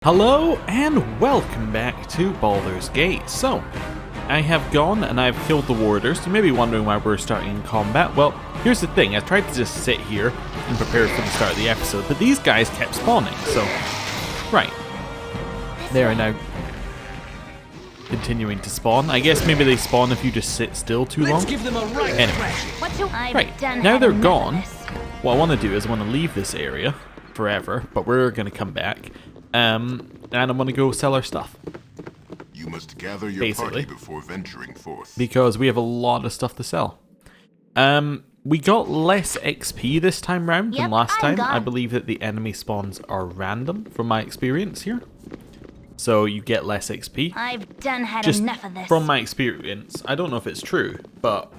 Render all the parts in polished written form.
Hello and welcome back to Baldur's Gate. So, I have gone and I've killed the warders. You may be wondering why we're starting combat. Well, here's the thing. I tried to just sit here and prepare for the start of the episode, but these guys kept spawning, so... Right. They are now continuing to spawn. I guess maybe they spawn if you just sit still too long. Give them a right Anyway, right. Now they're gone. What I want to do is I want to leave this area forever, but we're going to come back. And I'm gonna go sell our stuff. You must gather your party before venturing forth. Because we have a lot of stuff to sell. We got less XP this time round than last time. I believe that the enemy spawns are random from my experience here. So you get less XP. I've had enough of this. From my experience, I don't know if it's true, but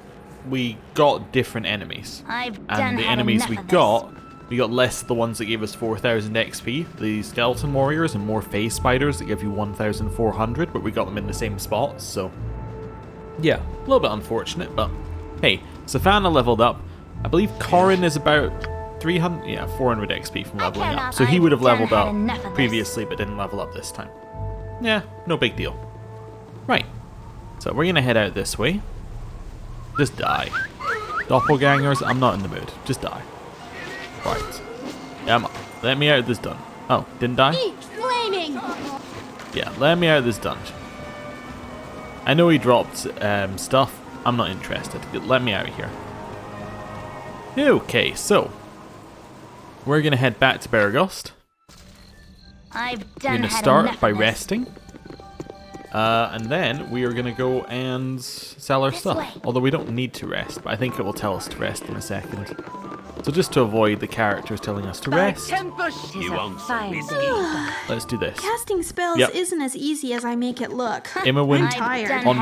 we got different enemies. And the enemies we got less of the ones that gave us 4,000 XP, the skeleton warriors, and more phase spiders that give you 1,400, but we got them in the same spots, so... Yeah, a little bit unfortunate, but... Hey, Savannah leveled up. I believe Corin is about 300... Yeah, 400 XP from leveling up. So he would have leveled up previously, but didn't level up this time. Yeah, no big deal. Right. So we're gonna head out this way. Just die. Doppelgangers, I'm not in the mood. Just die. Right. Yeah, let me out of this dungeon. Oh, didn't die? Flaming. Yeah, let me out of this dungeon. I know he dropped stuff. I'm not interested. Let me out of here. Okay, so we're gonna head back to Bergost. We're gonna start by resting. And then we are gonna go and sell our stuff. Although we don't need to rest, but I think it will tell us to rest in a second. So just to avoid the characters telling us to rest, let's do this. Casting spells isn't as easy as I make it look. Imawin, I'm tired. on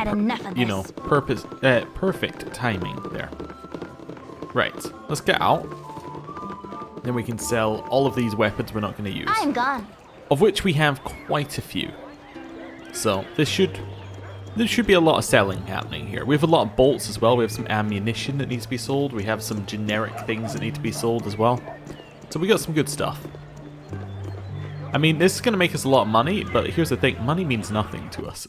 perfect timing there. Right, let's get out. Then we can sell all of these weapons we're not going to use. I'm gone. Of which we have quite a few. So there should be a lot of selling happening here. We have a lot of bolts as well. We have some ammunition that needs to be sold. We have some generic things that need to be sold as well. So we got some good stuff. I mean, this is going to make us a lot of money, but here's the thing. Money means nothing to us.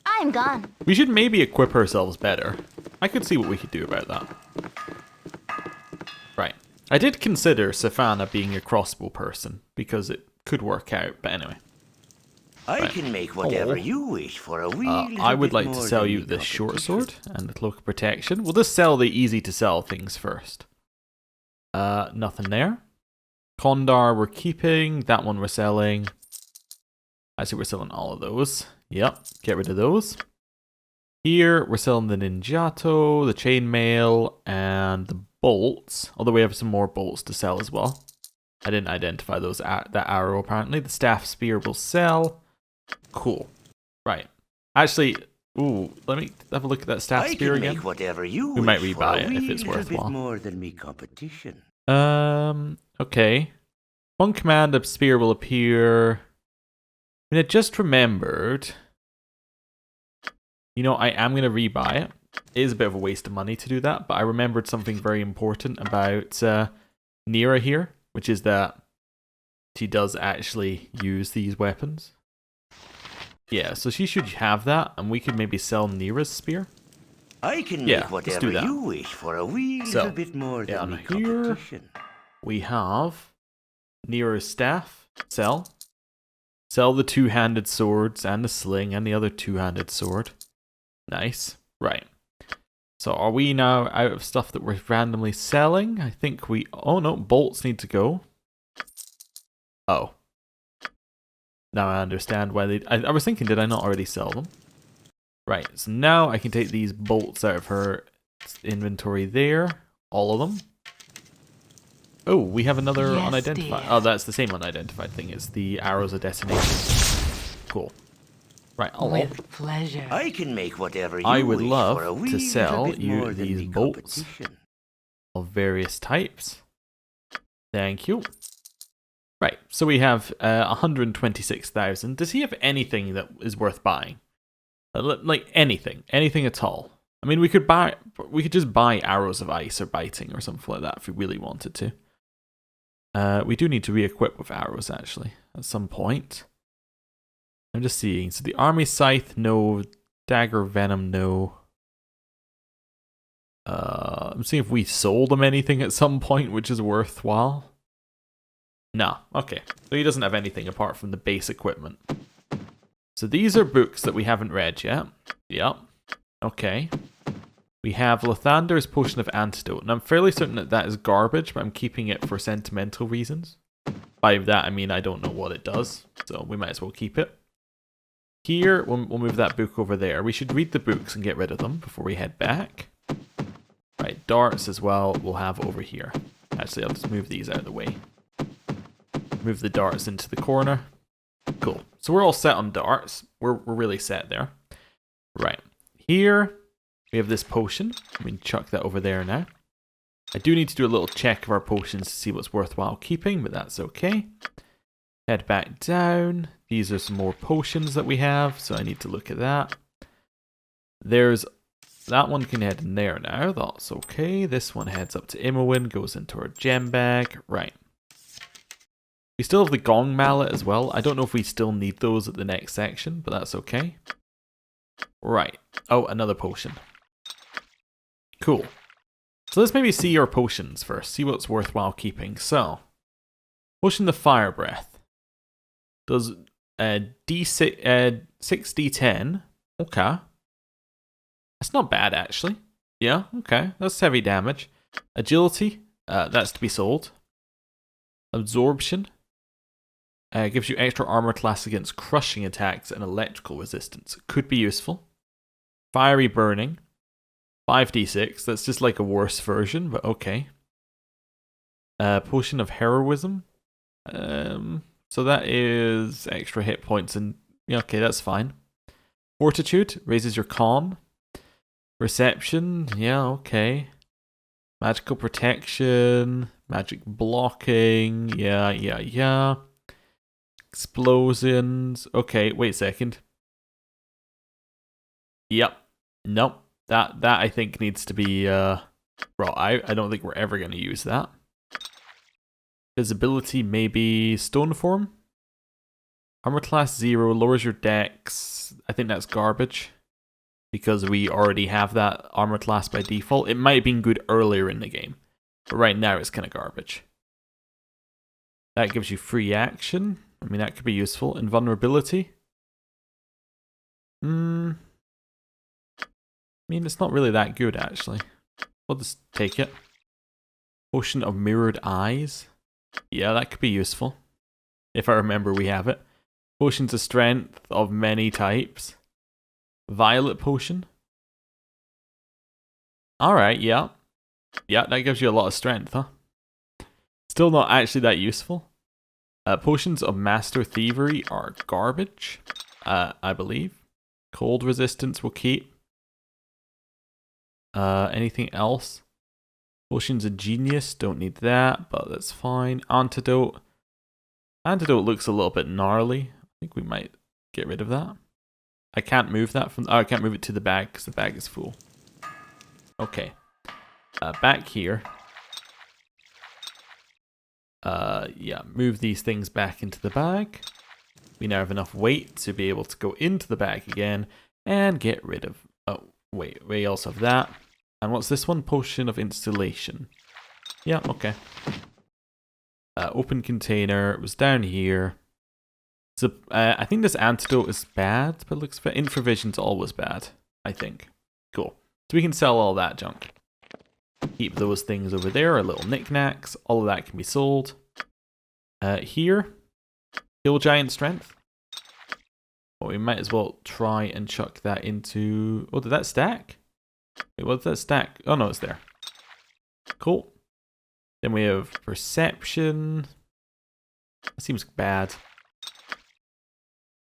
I'm gone. We should maybe equip ourselves better. I could see what we could do about that. Right. I did consider Savannah being a crossbow person, because it could work out, but anyway. I can make whatever you wish for a wee I would like to sell you this short sword and the cloak of protection. We'll just sell the easy to sell things first. Nothing there. Kondar we're keeping. That one we're selling. Actually, we're selling all of those. Yep, get rid of those. Here, we're selling the Ninjato, the chainmail, and the bolts. Although we have some more bolts to sell as well. I didn't identify those that arrow apparently. The staff spear will sell. Cool. Right. Actually, ooh, let me have a look at that staff spear again. We might rebuy it if it's worthwhile. More than me competition. Okay. On command, a spear will appear. I mean, I just remembered. You know, I am going to rebuy it. It is a bit of a waste of money to do that, but I remembered something very important about Nira here, which is that she does actually use these weapons. Yeah, so she should have that, and we could maybe sell Nira's spear. I can make whatever you wish for a wee little bit more than me competition. We have Nira's staff. Sell. Sell the two-handed swords and the sling and the other two-handed sword. Nice. Right. So are we now out of stuff that we're randomly selling? I think we... Oh no, bolts need to go. Oh. Now I understand why they... I was thinking, did I not already sell them? Right, so now I can take these bolts out of her inventory there. All of them. Oh, we have another unidentified... Oh, that's the same unidentified thing. It's the arrows of detonation. Cool. Right, with pleasure. I can make whatever you I would wish love for a wee to sell you these these bolts of various types. Thank you. Right, so we have 126,000. Does he have anything that is worth buying? Like anything at all? I mean, we could just buy arrows of ice or biting or something like that if we really wanted to. We do need to re-equip with arrows, actually, at some point. I'm just seeing. So the army scythe, no. Dagger venom, no. I'm seeing if we sold him anything at some point, which is worthwhile. No, okay. So he doesn't have anything apart from the base equipment. So these are books that we haven't read yet. Yep. Okay. We have Lathander's Potion of Antidote. And I'm fairly certain that that is garbage, but I'm keeping it for sentimental reasons. By that, I mean I don't know what it does. So we might as well keep it. Here, we'll move that book over there. We should read the books and get rid of them before we head back. Right, darts as well we'll have over here. Actually, I'll just move these out of the way. Move the darts into the corner. Cool. So we're all set on darts. We're really set there. Right. Here, we have this potion. I mean, chuck that over there now. I do need to do a little check of our potions to see what's worthwhile keeping, but that's okay. Head back down. These are some more potions that we have, so I need to look at that. There's... That one can head in there now, that's okay. This one heads up to Imoen, goes into our gem bag. Right. We still have the gong mallet as well. I don't know if we still need those at the next section, but that's okay. Right. Oh, another potion. Cool. So let's maybe see our potions first, see what's worthwhile keeping. So, Potion of Fire Breath. Does 6d10. Okay. That's not bad, actually. Yeah, okay. That's heavy damage. Agility. That's to be sold. Absorption. Gives you extra armor class against crushing attacks and electrical resistance. Could be useful. Fiery Burning. 5d6. That's just like a worse version, but okay. Potion of Heroism. So that is extra hit points and... Yeah, okay, that's fine. Fortitude. Raises your con. Reception, yeah, okay. Magical protection, magic blocking, yeah. Explosions, okay, wait a second. Yep, nope, that I think needs to be, well, I don't think we're ever going to use that. Visibility, maybe stone form? Armor class 0, lowers your dex, I think that's garbage. Because we already have that armor class by default. It might have been good earlier in the game, but right now it's kind of garbage. That gives you free action. I mean, that could be useful. Invulnerability. I mean, it's not really that good, actually. We'll just take it. Potion of Mirrored Eyes. Yeah, that could be useful. If I remember, we have it. Potions of Strength of many types. Violet Potion. Alright, yeah. Yeah, that gives you a lot of strength, huh? Still not actually that useful. Potions of Master Thievery are garbage, I believe. Cold Resistance will keep. Anything else? Potions of Genius, don't need that, but that's fine. Antidote. Antidote looks a little bit gnarly. I think we might get rid of that. I can't move that from... Oh, I can't move it to the bag because the bag is full. Okay. Back here. Yeah, move these things back into the bag. We now have enough weight to be able to go into the bag again and get rid of... Oh, wait, we also have that. And what's this one? Potion of Installation. Yeah, okay. Open container. It was down here. So, I think this antidote is bad, but looks for infravision's always bad, I think. Cool. So we can sell all that junk. Keep those things over there, our little knickknacks. All of that can be sold. Here, Kill Giant Strength. Well, we might as well try and chuck that into... Oh, did that stack? Wait, what did that stack? Oh, no, it's there. Cool. Then we have Perception. That seems bad.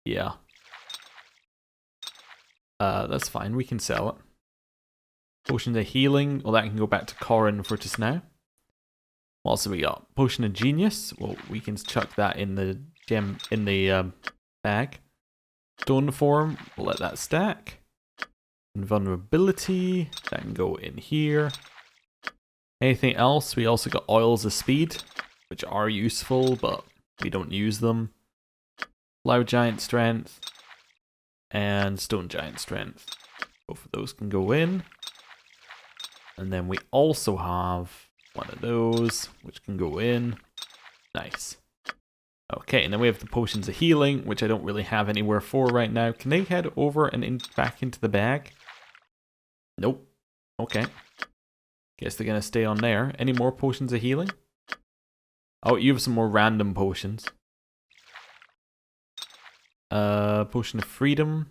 Yeah. That's fine. We can sell it. Potion of Healing. Well, that can go back to Corin for just now. What else have we got? Potion of Genius. Well, we can chuck that in the gem in the bag. Stone Form. We'll let that stack. Invulnerability. That can go in here. Anything else? We also got Oils of Speed, which are useful, but we don't use them. Loud Giant Strength. and stone giant strength. Both of those can go in. And then we also have one of those, which can go in. Nice. Okay, and then we have the potions of healing, which I don't really have anywhere for right now. Can they head over and back into the bag? Nope. Okay. Guess they're going to stay on there. Any more potions of healing? Oh, you have some more random potions. Potion of freedom.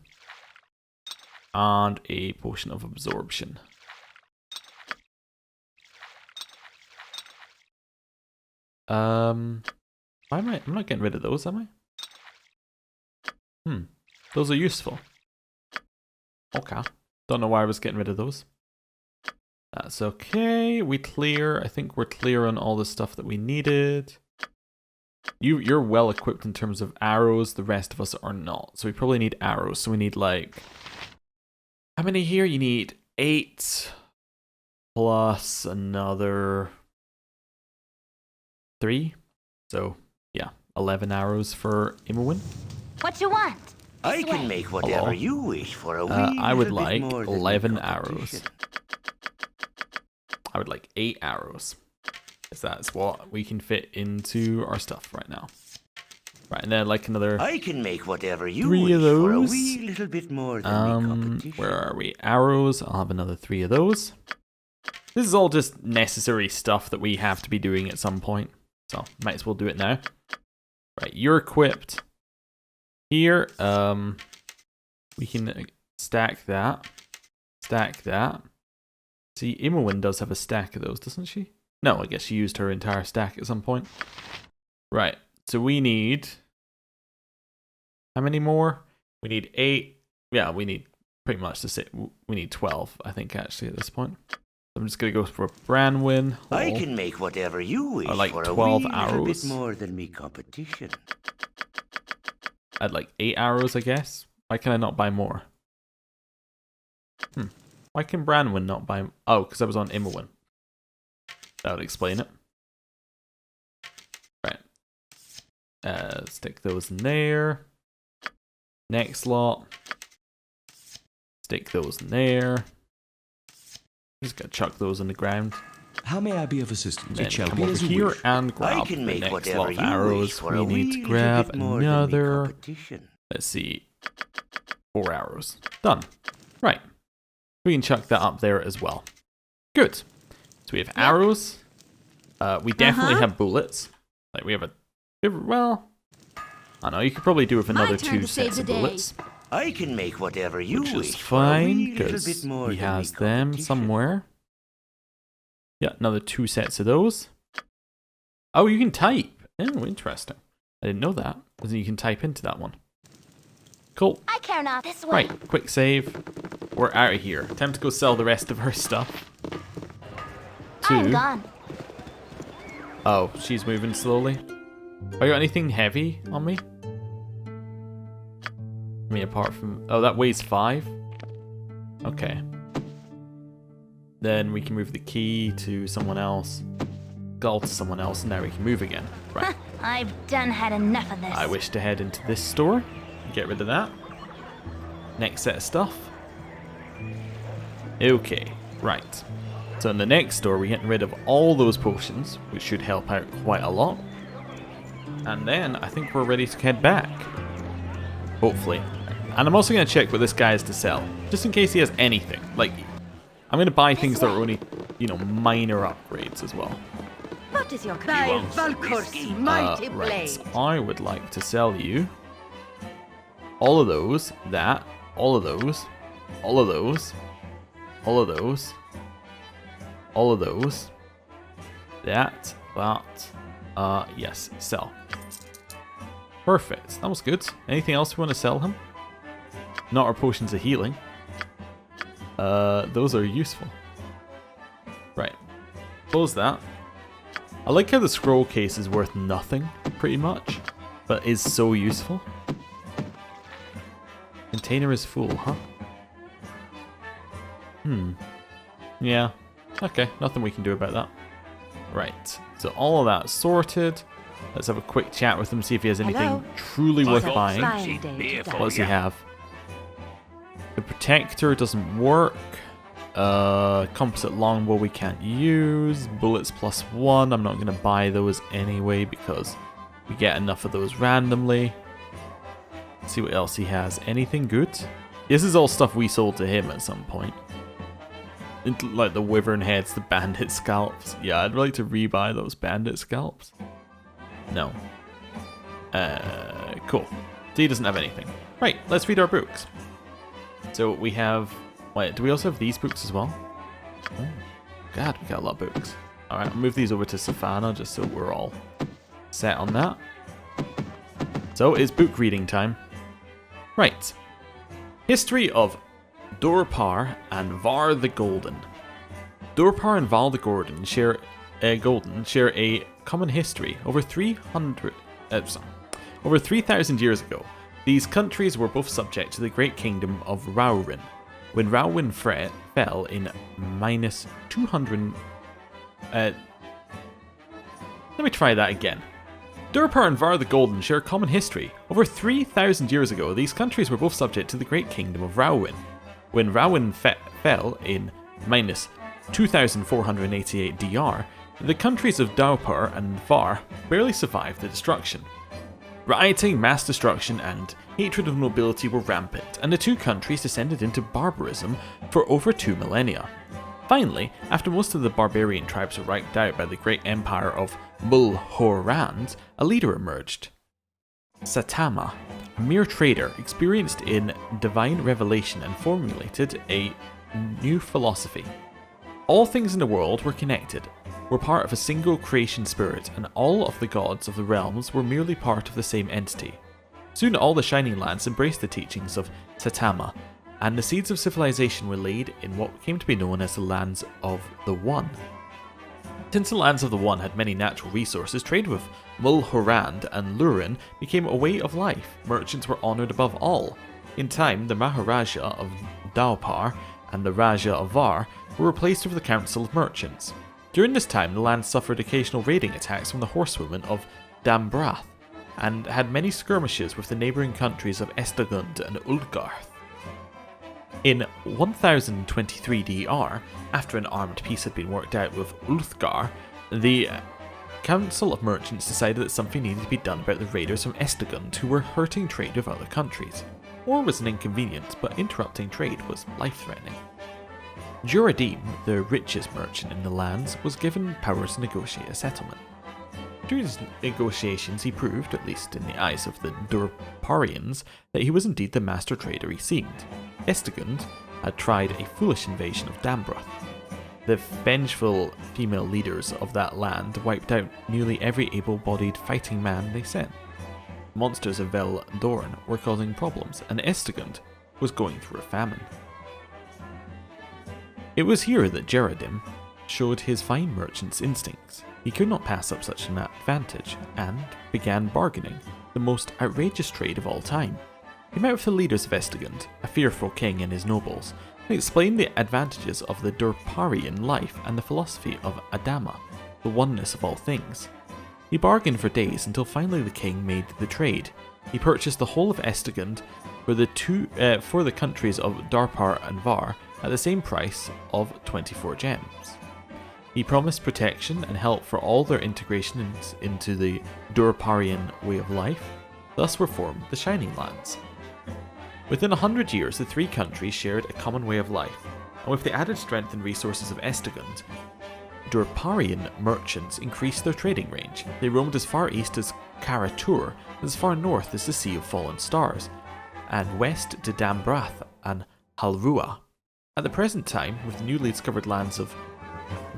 And a potion of absorption. Why am I'm not getting rid of those, am I? Those are useful. Okay. Don't know why I was getting rid of those. That's okay. We clear. I think we're clear on all the stuff that we needed. You're well equipped in terms of arrows. The rest of us are not. So we probably need arrows. So we need like... How many here? You need 8 plus another 3. So, yeah. 11 arrows for Imowen. What you want? I can make whatever you wish for a wee I would little bit like more than 11 the competition. arrows. I would like 8 arrows. Because that's what we can fit into our stuff right now. Right, and then like another I can make whatever you 3 wish of those. for a wee little bit more than the competition. Where are we? Arrows. I'll have another 3 of those. This is all just necessary stuff that we have to be doing at some point. So, might as well do it now. Right, you're equipped. Here, we can stack that. Stack that. See, Imowen does have a stack of those, doesn't she? No, I guess she used her entire stack at some point. Right, so we need... How many more? We need 8. Yeah, we need pretty much the same. We need 12, I think, actually, at this point. I'm just going to go for Branwyn. I can make whatever you wish I like for 12 a wee little arrows. bit more than me competition. I'd like 8 arrows, I guess. Why can I not buy more? Why can Branwyn not buy... Oh, because I was on Imowen. That would explain it. Right. Stick those in there. Next lot. Stick those in there. Just gotta chuck those in the ground. How may I be of assistance? Then come over here and grab the next lot of arrows. We need to grab another... Let's see. 4 arrows. Done. Right. We can chuck that up there as well. Good. So we have arrows. We definitely have bullets. Like we have a... Well... I don't know, you could probably do with another 2 sets of bullets. I can make whatever you which wish is fine, because because he has them somewhere. Yeah, another 2 sets of those. Oh, you can type. Oh, interesting. I didn't know that. So you can type into that one. Cool. I care not. This way. Right, quick save. We're out of here. Time to go sell the rest of her stuff. I'm gone. Oh, she's moving slowly. Have I got anything heavy on me? I mean, apart from... Oh, that weighs 5? Okay. Then we can move the key to someone else. Gull to someone else, and now we can move again. Right. I've done had enough of this. I wish to head into this store. Get rid of that. Next set of stuff. Okay, right. So in the next store, we're getting rid of all those potions, which should help out quite a lot. And then I think we're ready to head back. Hopefully. And I'm also going to check what this guy has to sell, just in case he has anything. Like, I'm going to buy things that are only, you know, minor upgrades as well. What is your Balkur's mighty blade? Right, so I would like to sell you all of those, that, all of those, all of those, all of those, all of those, that, yes, sell. Perfect, that was good. Anything else we want to sell him? Not our potions of healing. Those are useful. Right, close that. I like how the scroll case is worth nothing, pretty much, but is so useful. Container is full, huh? Yeah. Okay, nothing we can do about that. Right, so all of that sorted. Let's have a quick chat with him, see if he has anything truly worth buying. What does he have? The protector doesn't work. Composite longbow we can't use. Bullets +1. I'm not going to buy those anyway because we get enough of those randomly. Let's see what else he has. Anything good? This is all stuff we sold to him at some point. Like the wyvern heads, the bandit scalps. Yeah, I'd like to rebuy those bandit scalps. No. Cool. So he doesn't have anything. Right, let's read our books. So we have... Wait, do we also have these books as well? Oh, God, we got a lot of books. Alright, I'll move these over to Savannah just so we're all set on that. So it's book reading time. Right. History of Dorpar and Var the Golden. Dorpar and Val the Golden share a common history. Over 3,000 years ago, these countries were both subject to the great kingdom of Raurin. When Raurin fell in -200... let me try that again. Dorpar and Var the Golden share a common history. Over 3,000 years ago, these countries were both subject to the great kingdom of Raurin. When Raurin fell in -2488 DR, the countries of Dorpar and Var barely survived the destruction. Rioting, mass destruction, and hatred of nobility were rampant, and the two countries descended into barbarism for over 2 millennia. Finally, after most of the barbarian tribes were wiped out by the great empire of Mulhorand, a leader emerged. Satama, a mere trader, experienced in divine revelation and formulated a new philosophy. All things in the world were connected, were part of a single creation spirit, and all of the gods of the realms were merely part of the same entity. Soon all the Shining Lands embraced the teachings of Satama, and the seeds of civilization were laid in what came to be known as the Lands of the One. Since the Lands of the One had many natural resources, trade with Mulhorand and Lurin became a way of life. Merchants were honoured above all. In time, the Maharaja of Dorpar and the Raja of Var were replaced with the Council of Merchants. During this time, the land suffered occasional raiding attacks from the horsewomen of Dambrath, and had many skirmishes with the neighbouring countries of Estagund and Ulgarth. In 1023 DR, after an armed peace had been worked out with Ulthgar, the Council of Merchants decided that something needed to be done about the raiders from Estagund who were hurting trade with other countries. War was an inconvenience, but interrupting trade was life-threatening. Juradim, the richest merchant in the lands, was given powers to negotiate a settlement. During his negotiations, he proved, at least in the eyes of the Dorparians, that he was indeed the master trader he seemed. Estagund had tried a foolish invasion of Dambrath. The vengeful female leaders of that land wiped out nearly every able-bodied fighting man they sent. Monsters of Veldorn were causing problems, and Estagund was going through a famine. It was here that Jeradim showed his fine merchant's instincts. He could not pass up such an advantage, and began bargaining, the most outrageous trade of all time. He met with the leaders of Estagund, a fearful king and his nobles, and explained the advantages of the Dorparian life and the philosophy of Adama, the oneness of all things. He bargained for days until finally the king made the trade. He purchased the whole of Estagund for the countries of Dorpar and Var at the same price of 24 gems. He promised protection and help for all their integration into the Dorparian way of life. Thus were formed the Shining Lands. Within 100 years, the three countries shared a common way of life, and with the added strength and resources of Estagund, Dorparian merchants increased their trading range. They roamed as far east as Karatur, as far north as the Sea of Fallen Stars, and west to Dambrath and Halrua. At the present time, with the newly discovered lands of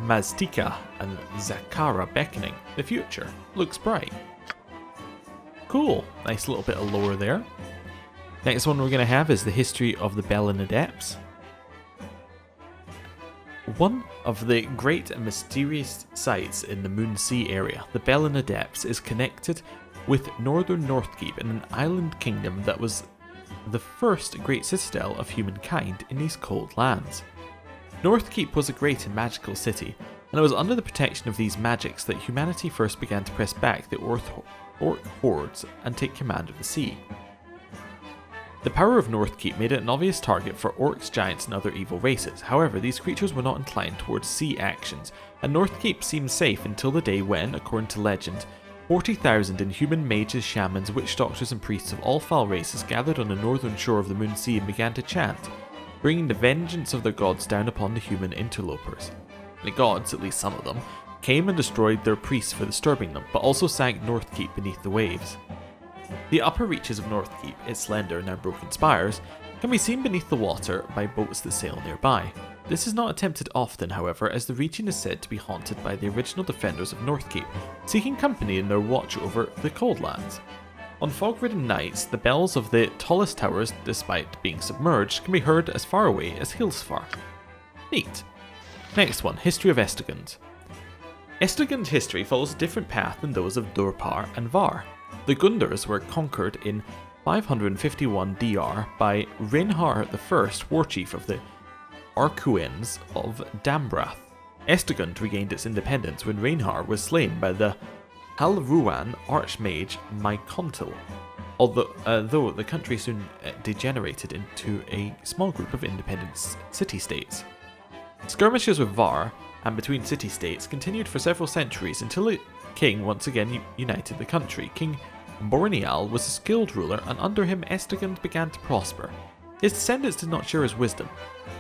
Maztika and Zakara beckoning, the future looks bright. Cool, nice little bit of lore there. Next one we're going to have is the history of the Belin Adepts. One of the great and mysterious sites in the Moon Sea area, the Belin Adepts is connected with northern Northkeep in an island kingdom that was the first great citadel of humankind in these cold lands. Northkeep was a great and magical city, and it was under the protection of these magics that humanity first began to press back the orc hordes and take command of the sea. The power of Northkeep made it an obvious target for orcs, giants, and other evil races. However, these creatures were not inclined towards sea actions, and Northkeep seemed safe until the day when, according to legend, 40,000 inhuman mages, shamans, witch doctors, and priests of all foul races gathered on the northern shore of the Moon Sea and began to chant, bringing the vengeance of their gods down upon the human interlopers. The gods, at least some of them, came and destroyed their priests for disturbing them, but also sank Northkeep beneath the waves. The upper reaches of Northkeep, its slender, now broken spires, can be seen beneath the water by boats that sail nearby. This is not attempted often, however, as the region is said to be haunted by the original defenders of Northkeep, seeking company in their watch over the cold lands. On fog-ridden nights, the bells of the tallest towers, despite being submerged, can be heard as far away as Hillsfar. Neat. Next one, History of Estegund. Estegund history follows a different path than those of Durpar and Var. The Gundars were conquered in 551 DR by Reinhard I, warchief of the Arcuins of Dambrath. Estegund regained its independence when Reinhard was slain by the Halruan archmage Mykontil, though the country soon degenerated into a small group of independent city-states. Skirmishes with Var and between city-states continued for several centuries until a king once again united the country. King Bornial was a skilled ruler, and under him Estegund began to prosper. His descendants did not share his wisdom,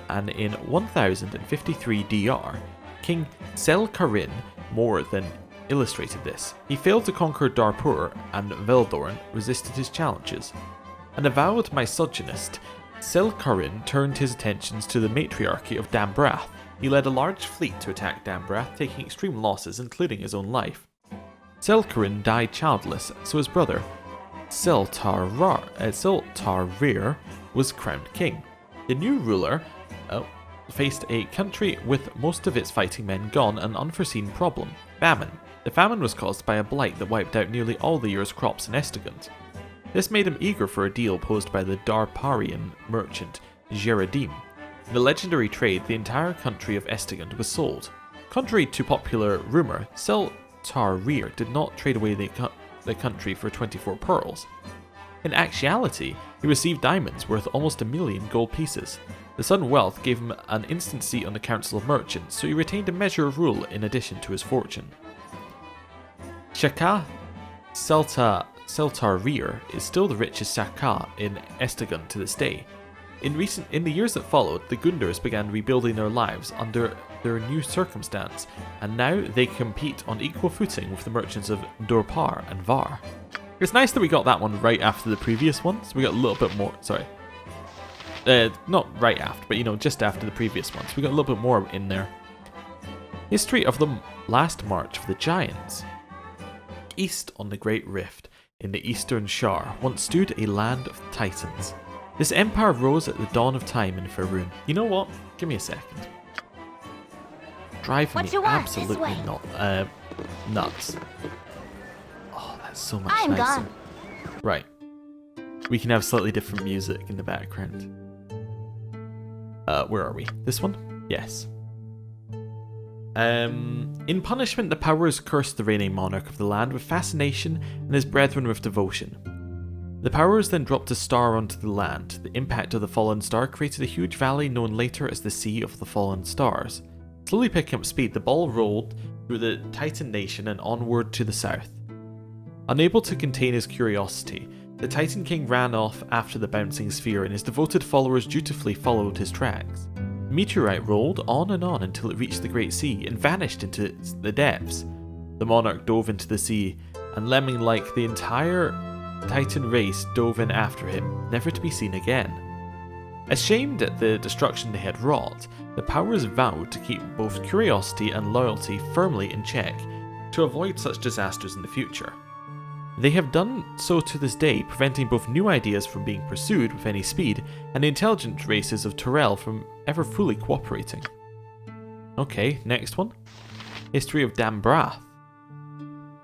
and in 1053 DR, King Selkarin more than illustrated this. He failed to conquer Darpur, and Veldorn resisted his challenges. An avowed misogynist, Selkarin turned his attentions to the matriarchy of Dambrath. He led a large fleet to attack Dambrath, taking extreme losses, including his own life. Selkarin died childless, so his brother, Seltarir, was crowned king. The new ruler faced a country with most of its fighting men gone and an unforeseen problem, famine. The famine was caused by a blight that wiped out nearly all the year's crops in Estegund. This made him eager for a deal posed by the Darparian merchant Geradim. In the legendary trade, the entire country of Estegund was sold. Contrary to popular rumour, Seltarir did not trade away the country for 24 pearls. In actuality, he received diamonds worth almost 1 million gold pieces. The sudden wealth gave him an instant seat on the Council of Merchants, so he retained a measure of rule in addition to his fortune. Shaka Seltarir is still the richest Saka in Estegund to this day. In the years that followed, the Gundars began rebuilding their lives under their new circumstance, and now they compete on equal footing with the merchants of Durpar and Var. It's nice that we got that one right after the previous one, so we got a little bit more, not right after, but just after the previous one, so we got a little bit more in there. History of the last march of the giants. East on the Great Rift, in the Eastern Shar, once stood a land of titans. This empire rose at the dawn of time in Faerun. You know what? Give me a second. Driving me absolutely nuts. Oh, that's so much nicer. Gone. Right. We can have slightly different music in the background. Where are we? This one? Yes. In punishment, the powers cursed the reigning monarch of the land with fascination and his brethren with devotion. The powers then dropped a star onto the land. The impact of the fallen star created a huge valley known later as the Sea of the Fallen Stars. Slowly picking up speed, the ball rolled through the Titan nation and onward to the south. Unable to contain his curiosity, the Titan King ran off after the bouncing sphere, and his devoted followers dutifully followed his tracks. The meteorite rolled on until it reached the Great Sea and vanished into the depths. The monarch dove into the sea, and lemming-like the entire Titan race dove in after him, never to be seen again. Ashamed at the destruction they had wrought, the powers vowed to keep both curiosity and loyalty firmly in check, to avoid such disasters in the future. They have done so to this day, preventing both new ideas from being pursued with any speed, and the intelligent races of Torel from ever fully cooperating. Okay, next one. History of Dambrath.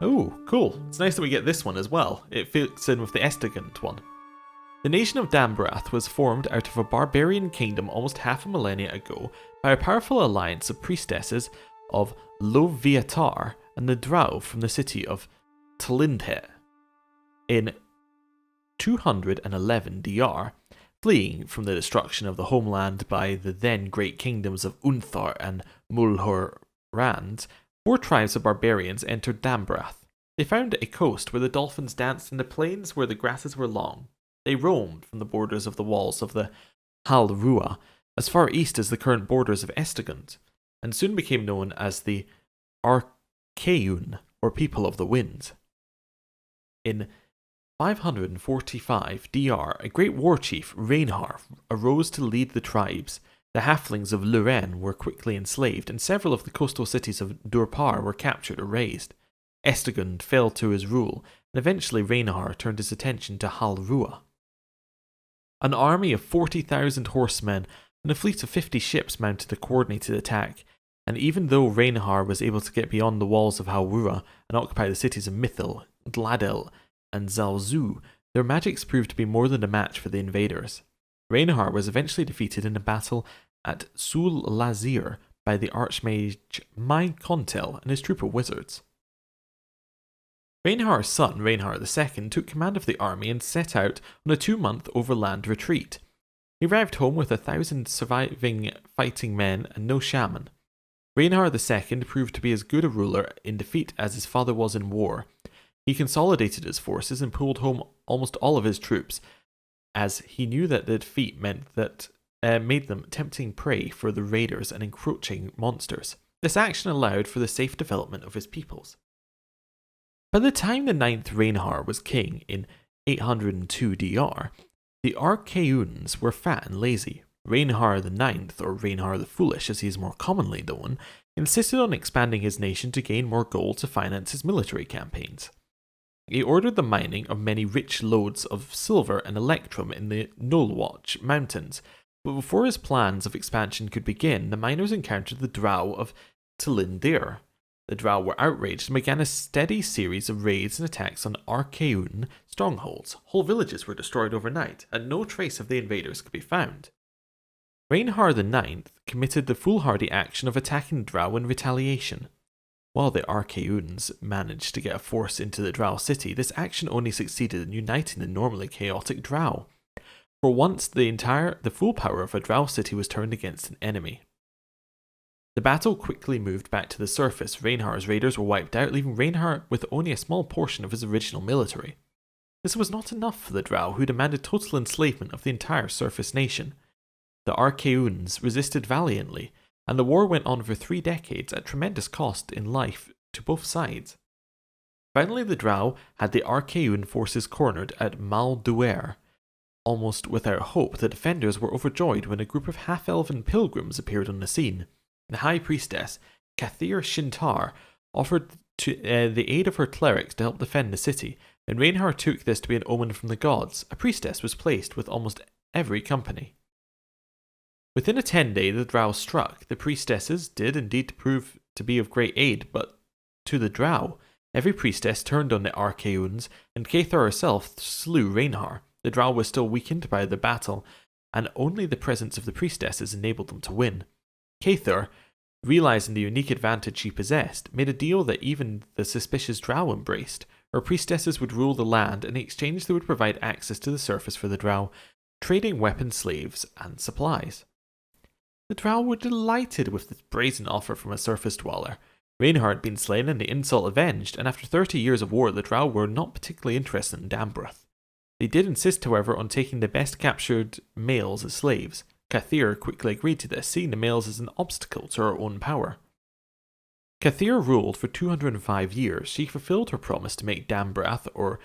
Oh, cool. It's nice that we get this one as well. It fits in with the Estegund one. The nation of Dambrath was formed out of a barbarian kingdom almost half a millennia ago by a powerful alliance of priestesses of Loviatar and the Drow from the city of Tlindhe. In 211 DR, Fleeing from the destruction of the homeland by the then great kingdoms of Unthar and Mulhorand, 4 tribes of barbarians entered Dambrath. They found a coast where the dolphins danced in the plains where the grasses were long. They roamed from the borders of the walls of the Hal Rua as far east as the current borders of Estegund, and soon became known as the Archaeun, or People of the Wind. In 545 DR, a great war chief, Reinhar, arose to lead the tribes. The halflings of Luren were quickly enslaved, and several of the coastal cities of Durpar were captured or razed. Estegund fell to his rule, and eventually Reinhar turned his attention to Hal Rua. An army of 40,000 horsemen and a fleet of 50 ships mounted a coordinated attack, and even though Reinhar was able to get beyond the walls of Hal Rua and occupy the cities of Mithil, Gladel, and Zalzu, their magics proved to be more than a match for the invaders. Reinhar was eventually defeated in a battle at Sul Lazir by the archmage Mai Kontel and his troop of wizards. Reinhar's son, Reinhar II, took command of the army and set out on a 2-month overland retreat. He arrived home with 1,000 surviving fighting men and no shaman. Reinhar II proved to be as good a ruler in defeat as his father was in war. He consolidated his forces and pulled home almost all of his troops, as he knew that the defeat made them tempting prey for the raiders and encroaching monsters. This action allowed for the safe development of his peoples. By the time the 9th Reinhar was king in 802 DR, the Archaeuns were fat and lazy. Reinhar IX, or Reinhar the Foolish as he is more commonly known, insisted on expanding his nation to gain more gold to finance his military campaigns. He ordered the mining of many rich lodes of silver and electrum in the Nullwatch Mountains, but before his plans of expansion could begin, the miners encountered the Drow of Tilindir. The Drow were outraged and began a steady series of raids and attacks on Archaeun strongholds. Whole villages were destroyed overnight, and no trace of the invaders could be found. Reinhar IX committed the foolhardy action of attacking the Drow in retaliation. While the Archaeuns managed to get a force into the Drow city, this action only succeeded in uniting the normally chaotic Drow. For once, the full power of a Drow city was turned against an enemy. The battle quickly moved back to the surface. Reinhar's raiders were wiped out, leaving Reinhar with only a small portion of his original military. This was not enough for the Drow, who demanded total enslavement of the entire surface nation. The Archaeuns resisted valiantly, and the war went on for 3 decades at tremendous cost in life to both sides. Finally, the Drow had the Archaeun forces cornered at Malduer. Almost without hope, the defenders were overjoyed when a group of half-elven pilgrims appeared on the scene. The High Priestess, Kathir Shintar, offered the aid of her clerics to help defend the city, and Reinhar took this to be an omen from the gods. A priestess was placed with almost every company. Within a 10-day, the Drow struck. The priestesses did indeed prove to be of great aid, but to the Drow, every priestess turned on the Archaeuns, and Kathir herself slew Reinhar. The Drow were still weakened by the battle, and only the presence of the priestesses enabled them to win. Kathir, realizing the unique advantage she possessed, made a deal that even the suspicious Drow embraced. Her priestesses would rule the land, and in exchange they would provide access to the surface for the Drow, trading weapons, slaves, and supplies. The Drow were delighted with this brazen offer from a surface dweller. Reinhar had been slain and the insult avenged, and after 30 years of war, the Drow were not particularly interested in Dambrath. They did insist, however, on taking the best captured males as slaves. Kathir quickly agreed to this, seeing the males as an obstacle to her own power. Kathir ruled for 205 years. She fulfilled her promise to make Dambrath, or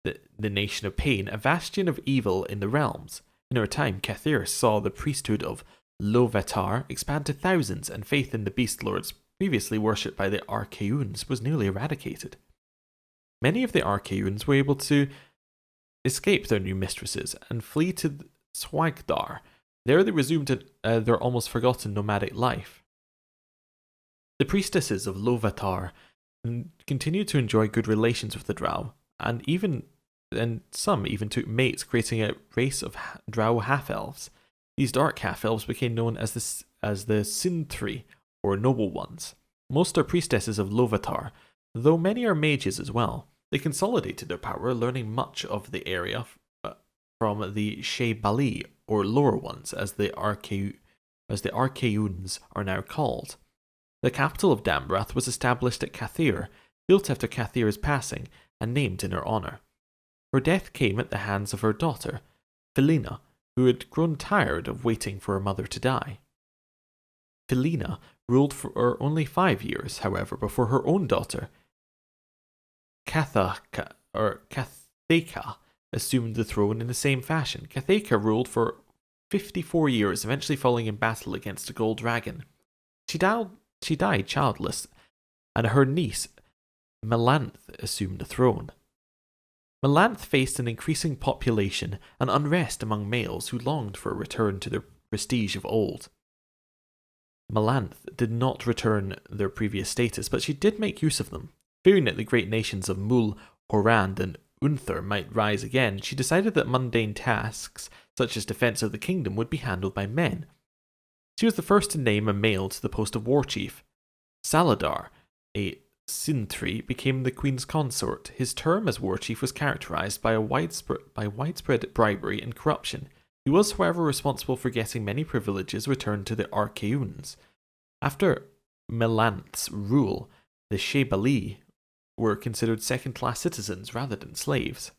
the Nation of Pain, a bastion of evil in the realms. In her time, Kathir saw the priesthood of Lovetar expand to thousands, and faith in the beast lords previously worshipped by the Archaeuns was nearly eradicated. Many of the Archaeuns were able to escape their new mistresses and flee to Swagdar. There they resumed their almost forgotten nomadic life. The priestesses of Lovetar continued to enjoy good relations with the Drow, and some even took mates, creating a race of Drow half-elves. These dark half-elves became known as the Sintri, or Noble Ones. Most are priestesses of Lovetar, though many are mages as well. They consolidated their power, learning much of the area from the Shea Bali, or Lower Ones, as the Archaeans are now called. The capital of Dambrath was established at Cathir, built after Cathir's passing, and named in her honour. Her death came at the hands of her daughter, Felina, who had grown tired of waiting for her mother to die. Felina ruled for only 5 years, however, before her own daughter, Catheka, assumed the throne in the same fashion. Catheka ruled for 54 years, eventually falling in battle against a gold dragon. She died childless, and her niece, Melanth, assumed the throne. Melanth faced an increasing population and unrest among males who longed for a return to their prestige of old. Melanth did not return their previous status, but she did make use of them. Fearing that the great nations of Mul, Horand, and Unther might rise again, she decided that mundane tasks, such as defense of the kingdom, would be handled by men. She was the first to name a male to the post of war chief. Saladar, a Sintri, became the queen's consort. His term as war chief was characterized by widespread bribery and corruption. He was, however, responsible for getting many privileges returned to the Archaeans. After Melanth's rule, the Shebali were considered second-class citizens rather than slaves.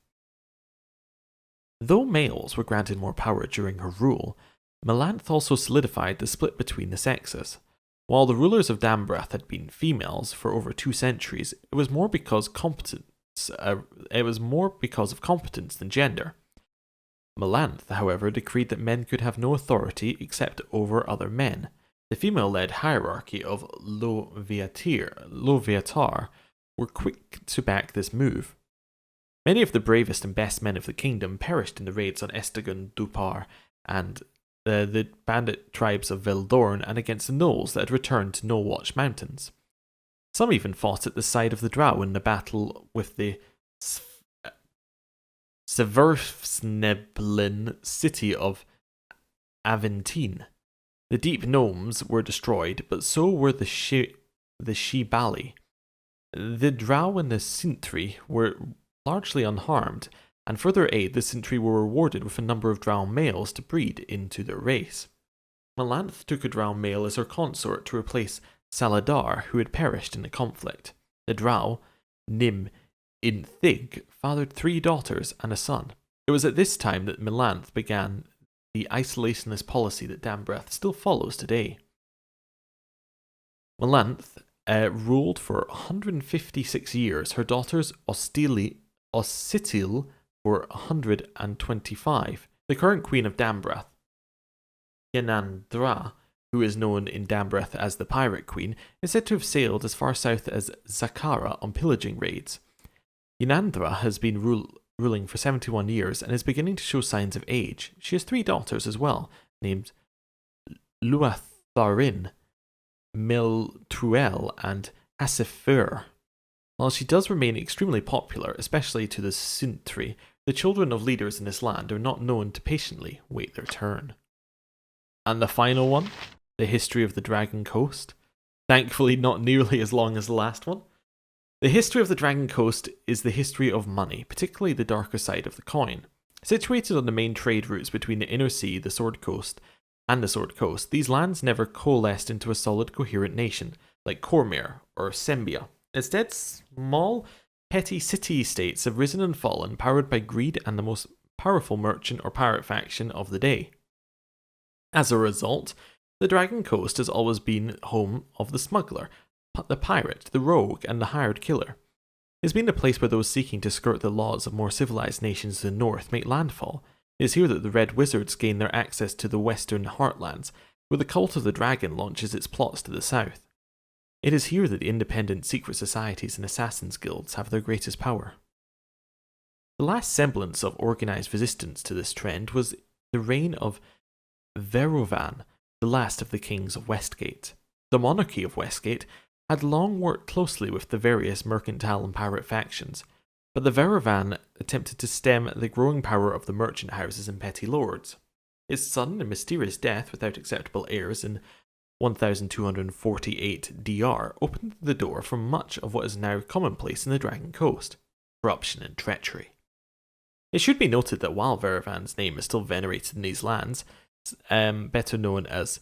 Though males were granted more power during her rule, Melanth also solidified the split between the sexes. While the rulers of Dambrath had been females for over 2 centuries, it was more because of competence than gender. Melanth, however, decreed that men could have no authority except over other men. The female-led hierarchy of Loviatar were quick to back this move. Many of the bravest and best men of the kingdom perished in the raids on Estegon Dupar and the bandit tribes of Veldorn and against the gnolls that had returned to No Watch Mountains. Some even fought at the side of the Drow in the battle with the Seversneblin city of Aventine. The deep gnomes were destroyed, but so were the Shebali. The Drow and the Sintri were largely unharmed, and further aid, the Sintri were rewarded with a number of Drow males to breed into their race. Melanth took a Drow male as her consort to replace Saladar, who had perished in the conflict. The Drow, Nim Inthig, fathered 3 daughters and a son. It was at this time that Melanth began the isolationist policy that Dambrath still follows today. Melanth ruled for 156 years. Her daughters Oscitil were 125. The current queen of Dambrath, Yenandra, who is known in Dambrath as the Pirate Queen, is said to have sailed as far south as Zakara on pillaging raids. Yenandra has been ruling for 71 years and is beginning to show signs of age. She has 3 daughters as well, named Luatharin, Meltruel, and Hasifur. While she does remain extremely popular, especially to the Sintri, the children of leaders in this land are not known to patiently wait their turn. And the final one, the history of the Dragon Coast. Thankfully not nearly as long as the last one. The history of the Dragon Coast is the history of money, particularly the darker side of the coin. Situated on the main trade routes between the Inner Sea, the Sword Coast, and the Sword Coast, these lands never coalesced into a solid, coherent nation, like Cormyr or Sembia. Instead, small, petty city-states have risen and fallen, powered by greed and the most powerful merchant or pirate faction of the day. As a result, the Dragon Coast has always been home of the smuggler, the pirate, the rogue, and the hired killer. It has been the place where those seeking to skirt the laws of more civilized nations to the north make landfall. It is here that the Red Wizards gain their access to the western heartlands, where the Cult of the Dragon launches its plots to the south. It is here that the independent secret societies and assassins guilds have their greatest power. The last semblance of organized resistance to this trend was the reign of Verovan, the last of the kings of Westgate. The monarchy of Westgate had long worked closely with the various mercantile and pirate factions, but the Verovan attempted to stem the growing power of the merchant houses and petty lords. His sudden and mysterious death without acceptable heirs in 1248 DR opened the door for much of what is now commonplace in the Dragon Coast: corruption and treachery. It should be noted that while Veravan's name is still venerated in these lands, better known as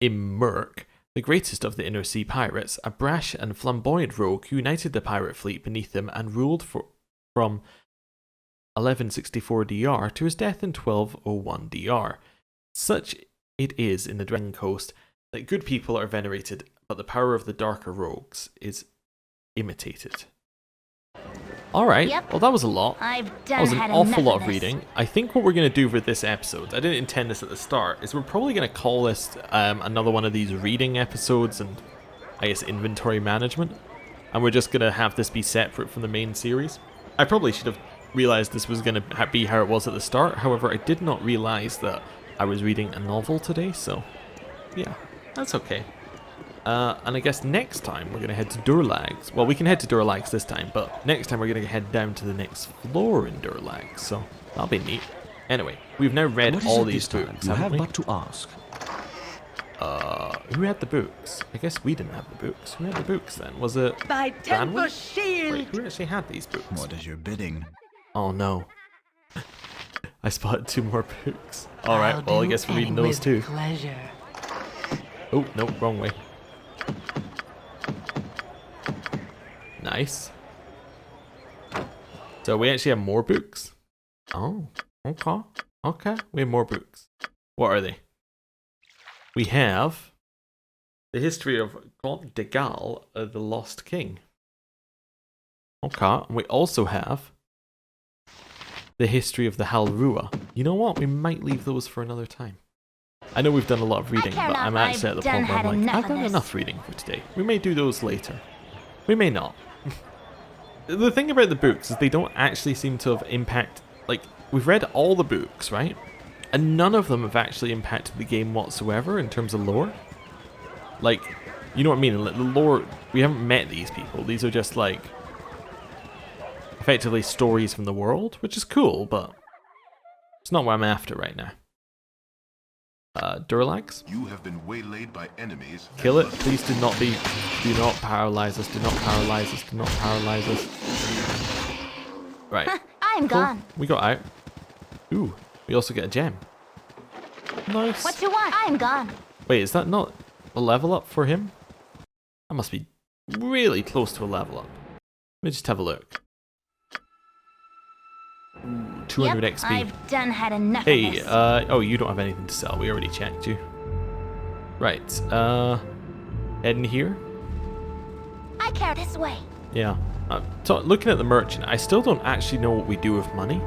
Immerk, the greatest of the Inner Sea pirates, a brash and flamboyant rogue who united the pirate fleet beneath him and ruled from 1164 DR to his death in 1201 DR. Such it is in the Dragon Coast that good people are venerated, but the power of the darker rogues is imitated. Alright, well that was a lot. That was an awful lot of reading. I think what we're going to do for this episode, I didn't intend this at the start, is we're probably going to call this another one of these reading episodes and I guess inventory management. And we're just going to have this be separate from the main series. I probably should have realised this was going to be how it was at the start, however I did not realise that I was reading a novel today, so yeah, that's okay. And I guess next time we're going to head to Durlags. Well, we can head to Durlags this time, but next time we're going to head down to the next floor in Durlags, so that'll be neat. Anyway, we've now read all these books, you have we? but to ask. Who had the books? I guess we didn't have the books. Who had the books then? Was it By Temple Shield? Wait, who actually had these books? What is your bidding? Oh no. I spotted 2 more books. Alright, well I guess we're reading those too. Pleasure. Oh, no, wrong way. Nice. So we actually have more books? Oh, okay. Okay, we have more books. What are they? We have the history of Comte de Gaulle, the Lost King. Okay, and we also have the history of the Halrua. You know what? We might leave those for another time. I know we've done a lot of reading, but I'm actually at the point where I'm like, I've done enough reading for today. We may do those later. We may not. The thing about the books is they don't actually seem to have impacted, like, we've read all the books, right? And none of them have actually impacted the game whatsoever in terms of lore. Like, you know what I mean? Like, the lore, we haven't met these people. These are just like, effectively stories from the world, which is cool, but it's not what I'm after right now. Durlax? You have been waylaid by enemies. Kill it. Please do not paralyze us. Do not paralyze us. Do not paralyze us. Right. I'm cool. gone. We got out. Ooh. We also get a gem. Nice. What you want? I'm gone. Wait, is that not a level up for him? That must be really close to a level up. Let me just have a look. Ooh, 200 yep, XP. I've done had enough Hey, of this. Oh, you don't have anything to sell. We already checked you. Right, heading here. I care this way. Yeah. So looking at the merchant, I still don't actually know what we do with money.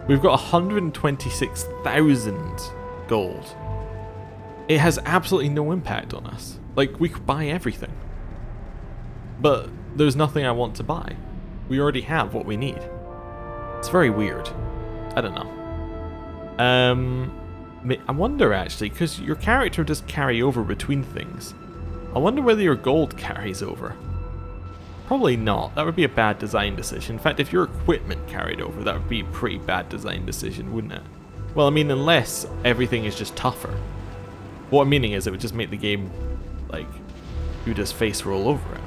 We've got 126,000 gold. It has absolutely no impact on us. Like, we could buy everything. But there's nothing I want to buy. We already have what we need. It's very weird. I don't know. I wonder actually, because your character does carry over between things. I wonder whether your gold carries over. Probably not. That would be a bad design decision. In fact, if your equipment carried over, that would be a pretty bad design decision, wouldn't it? Well, I mean, unless everything is just tougher. What I'm meaning is it would just make the game, like, you just face roll over it.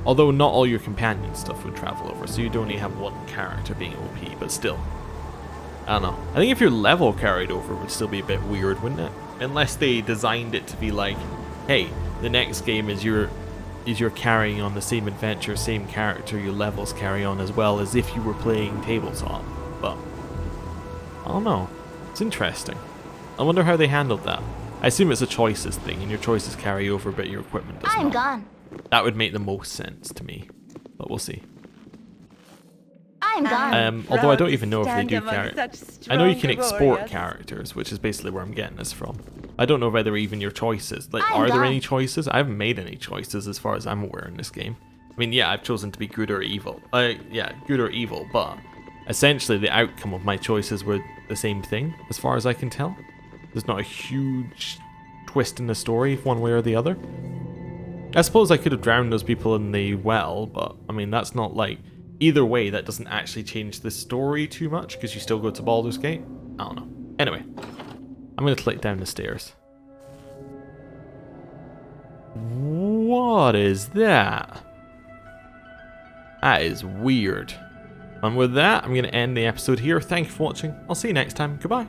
Although not all your companion stuff would travel over, so you'd only have one character being OP, but still. I don't know. I think if your level carried over, it would still be a bit weird, wouldn't it? Unless they designed it to be like, hey, the next game is you're carrying on the same adventure, same character, your levels carry on as well as if you were playing tabletop. But, I don't know. It's interesting. I wonder how they handled that. I assume it's a choices thing, and your choices carry over, but your equipment does not. I'm gone. That would make the most sense to me, but we'll see. I'm gone. Although I don't even know if they do characters. I know you can export characters, which is basically where I'm getting this from. I don't know whether even your choices, like, are there any choices? I haven't made any choices as far as I'm aware in this game. I mean, yeah, I've chosen to be good or evil. Yeah, good or evil, but essentially the outcome of my choices were the same thing, as far as I can tell. There's not a huge twist in the story, one way or the other. I suppose I could have drowned those people in the well, but I mean, that's not like... Either way, that doesn't actually change the story too much, because you still go to Baldur's Gate. I don't know. Anyway, I'm going to click down the stairs. What is that? That is weird. And with that, I'm going to end the episode here. Thank you for watching. I'll see you next time. Goodbye.